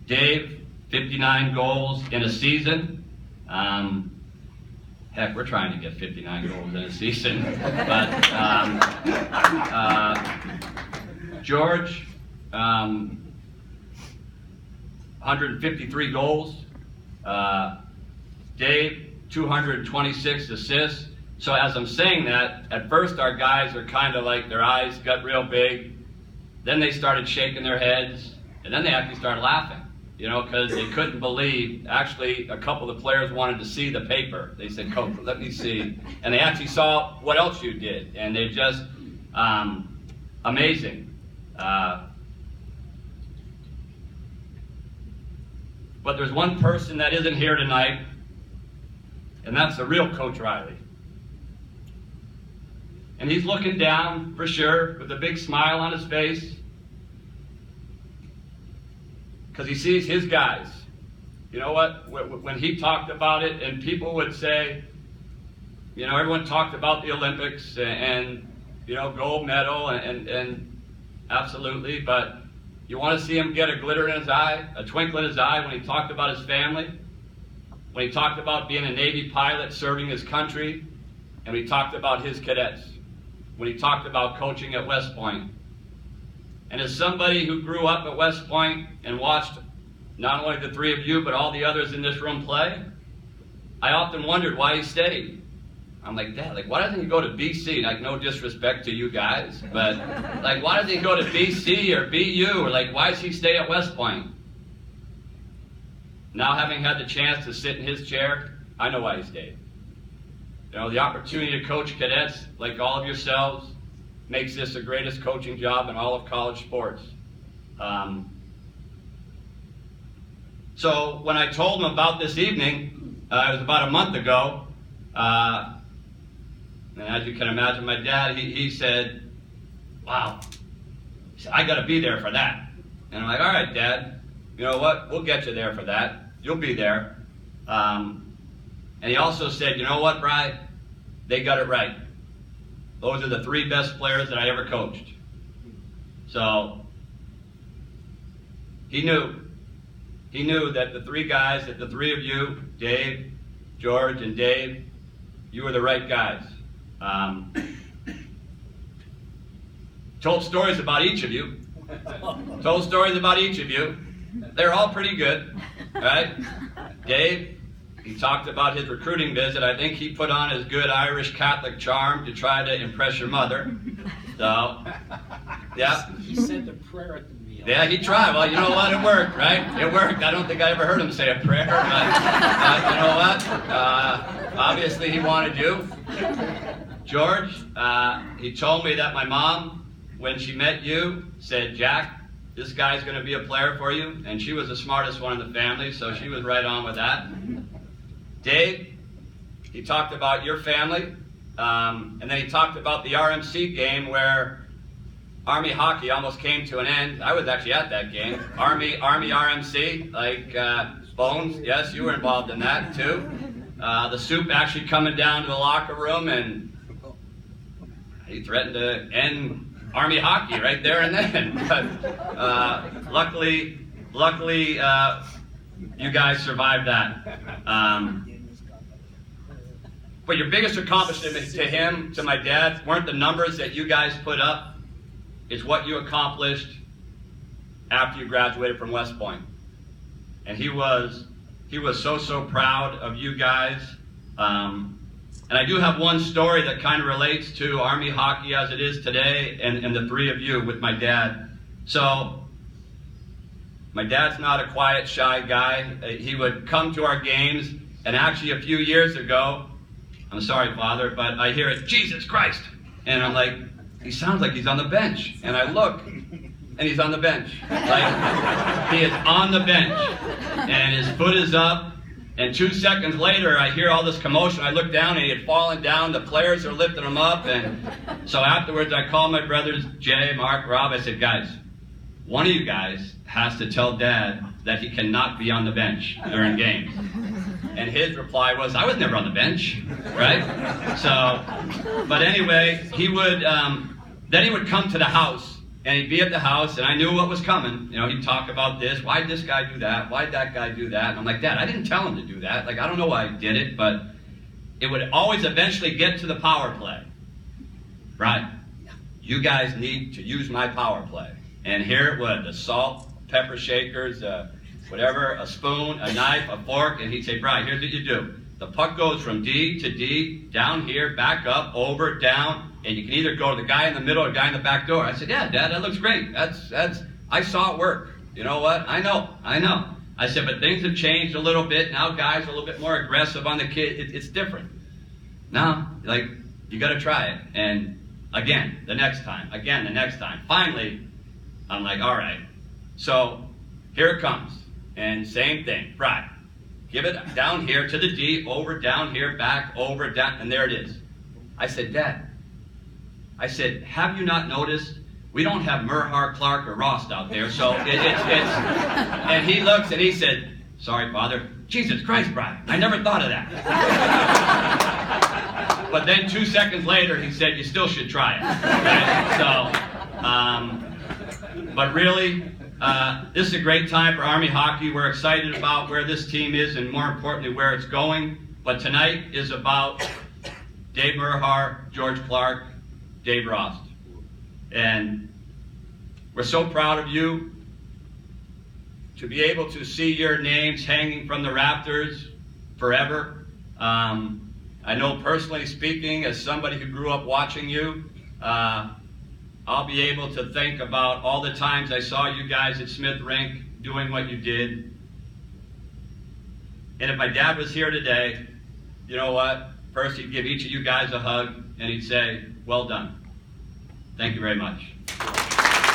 Dave, 59 goals in a season. Heck, we're trying to get 59 goals in a season. But George, 153 goals. Dave, 226 assists. So as I'm saying that, at first our guys are kind of like, their eyes got real big. Then they started shaking their heads, and then they actually started laughing, you know, because they couldn't believe. Actually, a couple of the players wanted to see the paper. They said, "Coach, let me see." And they actually saw what else you did, and they're just amazing. But there's one person that isn't here tonight, and that's the real Coach Riley. And he's looking down, for sure, with a big smile on his face, because he sees his guys. You know what? When he talked about it, and people would say, you know, everyone talked about the Olympics and you know, gold medal and absolutely, but you want to see him get a glitter in his eye, a twinkle in his eye when he talked about his family, when he talked about being a Navy pilot serving his country, and when he talked about his cadets, when he talked about coaching at West Point. And as somebody who grew up at West Point and watched not only the three of you, but all the others in this room play, I often wondered why he stayed. I'm like, Dad, like, why doesn't he go to BC? Like, no disrespect to you guys, but like, why doesn't he go to BC or BU? Or like, why does he stay at West Point? Now, having had the chance to sit in his chair, I know why he stayed. You know, the opportunity to coach cadets like all of yourselves makes this the greatest coaching job in all of college sports. So when I told him about this evening, it was about a month ago, and as you can imagine, my dad, he said, wow, he said, I got to be there for that. And I'm like, all right, Dad, you know what, we'll get you there for that. You'll be there. And he also said, you know what, Bri, they got it right. Those are the three best players that I ever coached. So he knew that the three guys, that the three of you, Dave, George, and Dave, you were the right guys. Told stories about each of you. They're all pretty good, right? Dave, he talked about his recruiting visit. I think he put on his good Irish Catholic charm to try to impress your mother. So, yeah. He said the prayer at the meal. Yeah, he tried. Well, you know what? It worked, right? It worked. I don't think I ever heard him say a prayer. But you know what? Obviously, he wanted you. George, he told me that my mom, when she met you, said, Jack, this guy's going to be a player for you. And she was the smartest one in the family, so she was right on with that. Dave, he talked about your family, and then he talked about the RMC game where Army hockey almost came to an end. I was actually at that game. Army RMC, like Bones, yes, you were involved in that too. The soup actually coming down to the locker room, and he threatened to end Army hockey right there and then. But luckily, you guys survived that. But your biggest accomplishment to him, to my dad, weren't the numbers that you guys put up. It's what you accomplished after you graduated from West Point. And he was so proud of you guys. And I do have one story that kind of relates to Army hockey as it is today and the three of you with my dad. So my dad's not a quiet, shy guy. He would come to our games, and actually a few years ago, I'm sorry, Father, but I hear it, Jesus Christ. And I'm like, he sounds like he's on the bench. And I look, and he's on the bench. Like, he is on the bench. And his foot is up. And 2 seconds later, I hear all this commotion. I look down, and he had fallen down. The players are lifting him up. And so afterwards, I called my brothers, Jay, Mark, Rob. I said, guys, one of you guys has to tell Dad that he cannot be on the bench during games. And his reply was, I was never on the bench, right? So, but anyway, then he would come to the house, And he'd be at the house, and I knew what was coming. You know, he'd talk about this. Why'd this guy do that? Why'd that guy do that? And I'm like, Dad, I didn't tell him to do that. Like, I don't know why he did it, but it would always eventually get to the power play. Right? You guys need to use my power play. And here it was, the salt, pepper shakers, whatever, a spoon, a knife, a fork, and he'd say, Brian, here's what you do. The puck goes from D to D, down here, back up, over, down, and you can either go to the guy in the middle or the guy in the back door. I said, yeah, Dad, that looks great. I saw it work. You know what? I know. I said, but things have changed a little bit. Now guys are a little bit more aggressive on the kid. It's different. Now, like, you got to try it. And again, the next time. Finally, I'm like, all right. So here it comes. And same thing, right. Give it down here to the D, over, down here, back, over, down, and there it is. I said, Dad, have you not noticed we don't have Merhar, Clark, or Rost out there, so it's and he looks and he said, sorry, Father. Jesus Christ, Brian, I never thought of that. But then 2 seconds later, he said, you still should try it. Okay? So, but really, this is a great time for Army hockey. We're excited about where this team is and more importantly, where it's going. But tonight is about Dave Merhar, George Clark, Dave Rost. And we're so proud of you to be able to see your names hanging from the rafters forever. I know personally speaking, as somebody who grew up watching you, I'll be able to think about all the times I saw you guys at Smith Rink doing what you did. And if my dad was here today, you know what? First, he'd give each of you guys a hug, and he'd say, well done. Thank you very much.